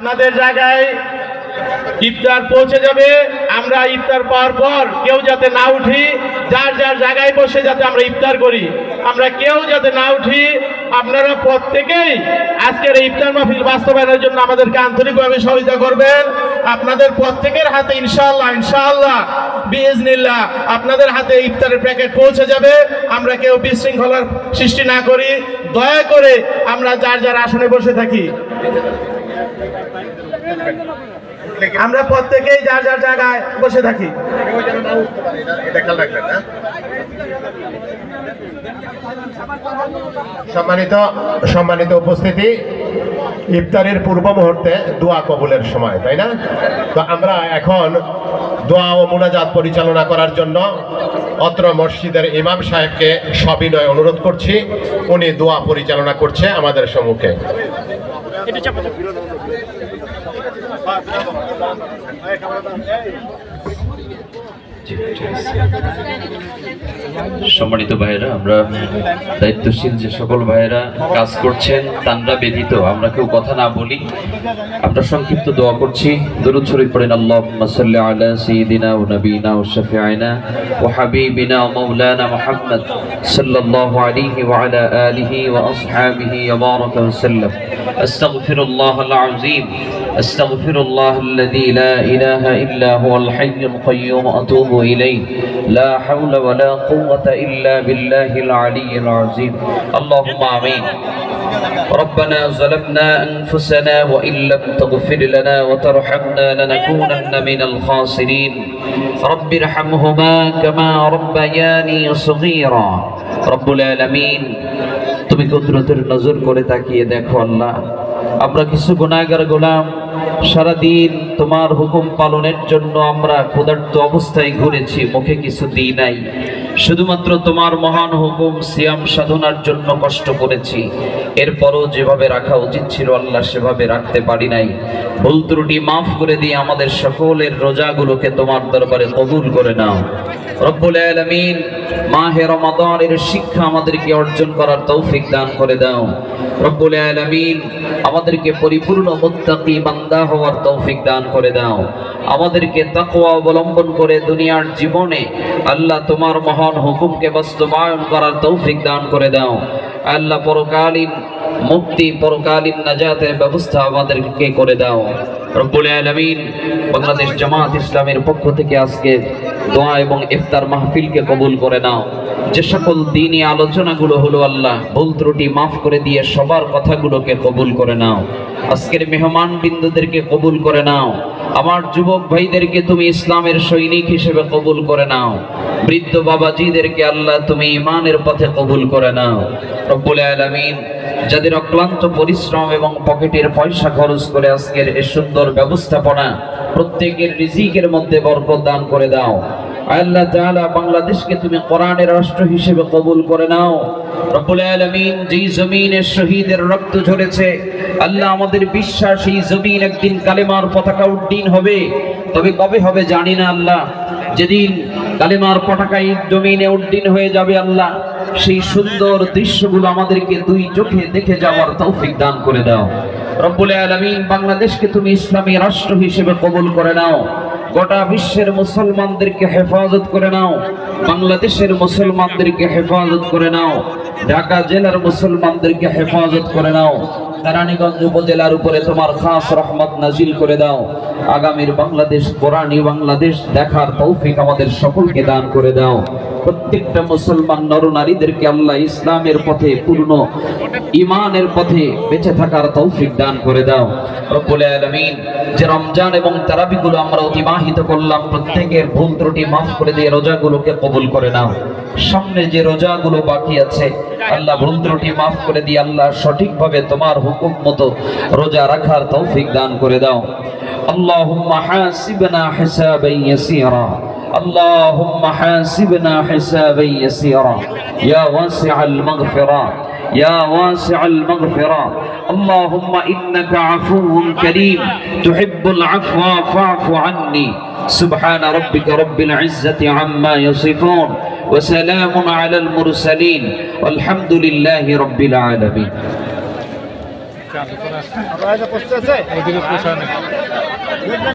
আপনাদের জায়গায় ইফতার পৌঁছে যাবে। আমরা ইফতার পাওয়ার পর কেউ যাতে না উঠি, যার যার জায়গায় বসে যাতে আমরা ইফতার করি, আমরা কেউ যাতে না উঠি। আপনারা প্রত্যেকেই আজকের এই ইফতার মাহফিল বাস্তবায়নের জন্য আমাদেরকে আন্তরিকভাবে সহযোগিতা করবেন। আপনাদের প্রত্যেকের হাতে ইনশাআল্লাহ বিইজনিল্লাহ আপনাদের হাতে ইফতারের প্যাকেট পৌঁছে যাবে। আমরা কেউ বিশৃঙ্খলার সৃষ্টি না করি, দয়া করে আমরা যার যার আসনে বসে থাকি। আমরা প্রত্যেকেই যার যার জায়গায় বসে থাকি। সম্মানিত উপস্থিতি, ইফতারের পূর্ব মুহূর্তে দোয়া কবুলের সময়, তাই না? তো আমরা এখন দোয়া ও মুনাজাত পরিচালনা করার জন্য অত্র মসজিদের ইমাম সাহেবকে সবিনয় অনুরোধ করছি। উনি দোয়া পরিচালনা করছে আমাদের সম্মুখে। সম্মানিত ভাইয়েরা, আমরা দায়িত্বশীল যে সকল ভাইয়েরা কাজ করছেন তানরা ব্যতীত আমরা কেউ কথা না বলি। আমরা সংক্ষিপ্ত দোয়া করছি। দরুদ শরীফ পড়েন। আল্লাহুম্মা সাল্লি আলা সাইয়্যিদিনা ওয়া নাবিয়িনা ওয়া শাফিঈনা ওয়া হাবিবিনা ওয়া মাওলানা মুহাম্মদ সাল্লাল্লাহু আলাইহি ওয়া আলা আলিহি ওয়া আসহাবিহি ওয়া বারাকা ওয়া সাল্লাম। আস্তাগফিরুল্লাহাল আযীম আস্তাগফিরুল্লাহাল্লাযী লা ইলাহা ইল্লা হুয়াল হাইয়ুল কাইয়্যুম আতুবু ইলাইহি লা হাওলা ওয়া লা কুওয়াতা ইল্লা বিল্লাহিল আলিয়্যিল আযীম। আল্লাহুম্মা আমিন। ربنا ظلمنا أنفسنا وإن لم تغفر لنا وترحمنا لنكونن من الخاسرين رب ارحمهما كما ربياني صغيرا رب العالمين তুমি কুদরতের নজর করে তাকিয়ে দেখো আল্লাহ, আমরা কিছু গুনাহগার গোলাম, সারাদিন তোমার হুকুম পালনের জন্য আমরা ক্ষুধার্ত অবস্থায় ঘুরেছি, মুখে কিছু দিই নাই। শুধুমাত্র তোমার মহান হুকুম সিয়াম সাধনার জন্য কষ্ট করেছি। এরপরও যেভাবে রাখা উচিত ছিল আল্লাহ সেভাবে রাখতে পারি নাই। ভুল ত্রুটি মাফ করে দিয়ে আমাদের সকলের রোজাগুলোকে তোমার দরবারে কবুল করে নাও রব্বুল আলামিন। মাহে রমাদানের শিক্ষা আমাদেরকে অর্জন করার তৌফিক দান করে দাও রব্বুল আলামিন। আমাদেরকে পরিপূর্ণ মুত্তাকি বান্দা হওয়ার তৌফিক দান করে দাও। আমাদেরকে তাকওয়া অবলম্বন করে দুনিয়ার জীবনে আল্লাহ তোমার মহান হুকুমকে বাস্তবায়ন করার তৌফিক দান করে দাও আল্লাহ। পরকালীন মুক্তি, পরকালীন নাজাতের ব্যবস্থা আমাদেরকে করে দাও রব্বুল আলামিন। বাংলাদেশ জামাত ইসলামের পক্ষ থেকে আজকে দোয়া এবং ইফতার মাহফিলকে কবুল করে নাও। যে সকল দ্বীনি আলোচনাগুলো হলো আল্লাহ, ভুল ত্রুটি মাফ করে দিয়ে সবার কথাগুলোকে কবুল করে নাও। আজকের মেহমান বিন্দুদেরকে কবুল করে নাও। আমার যুবক ভাইদেরকে তুমি ইসলামের সৈনিক হিসেবে কবুল করে নাও। বৃদ্ধ বাবাজিদেরকে আল্লাহ তুমি ঈমানের পথে কবুল করে নাও রব্বুল আলামিন। যাদের অক্লান্ত পরিশ্রম এবং পকেটের পয়সা খরচ করে আজকের এই সুন্দর ব্যবস্থাপনা, প্রত্যেকের রিজিকের মধ্যে বরকত দান করে দাও আল্লাহ তাআলা। বাংলাদেশকে তুমি কোরআনের রাষ্ট্র হিসেবে কবুল করে নাও রব্বুল আলামিন। যেই জমিনের শহীদের রক্ত ঝরেছে আল্লাহ, আমাদের বিশ্বাস এই জমিন একদিন কালেমার পতাকা উড্ডীন হবে। তবে কবে হবে জানি না আল্লাহ। যেদিন কালেমার পতাকা এই জমিনে উড্ডীন হয়ে যাবে আল্লাহ, সেই সুন্দর দৃশ্যগুলো আমাদেরকে দুই চোখে দেখে যাওয়ার তৌফিক দান করে দাও রব্বুল আলামিন। বাংলাদেশকে তুমি ইসলামী রাষ্ট্র হিসেবে কবুল করে নাও। গোটা বিশ্বের মুসলমানদেরকে হেফাজত করে নাও। বাংলাদেশের মুসলমানদেরকে হেফাজত করে নাও। ঢাকা জেলার মুসলমানদেরকে হেফাজত করে নাও। কেরানীগঞ্জ উপজেলার উপরে তোমার খাস রহমত নাজিল করে দাও। আগামীর বাংলাদেশ, কোরআনী বাংলাদেশ দেখার তৌফিক আমাদের সকলকে দান করে দাও। প্রত্যেকটা মুসলমান নরনারীদেরকে আল্লাহ ইসলামের পথে, পূর্ণ ঈমানের পথে বেঁচে থাকার তৌফিক দান করে দাও রব্বুল আলামিন। যে রমজান এবং তারাবিগুলো আমরা অতিবাহিত করলাম, প্রত্যেকের ভুল ত্রুটি মাফ করে দিয়ে রোজাগুলোকে কবুল করে নাও। সামনে যে রোজাগুলো বাকি আছে আল্লাহ, ভুল ত্রুটি মাফ করে দিয়ে আল্লাহ সঠিকভাবে তোমার হুকুম মতো রোজা রাখার তৌফিক দান করে দাও। আল্লাহুম্মা হাসিবনা হিসাবান ইয়াসীরা اللهم حاسبنا حسابا يسيرا يا واسع المغفرة يا واسع المغفرة اللهم إنك عفو كريم تحب العفو فاعف عني سبحان ربك رب العزة عما يصفون وسلام على المرسلين والحمد لله رب العالمين আছে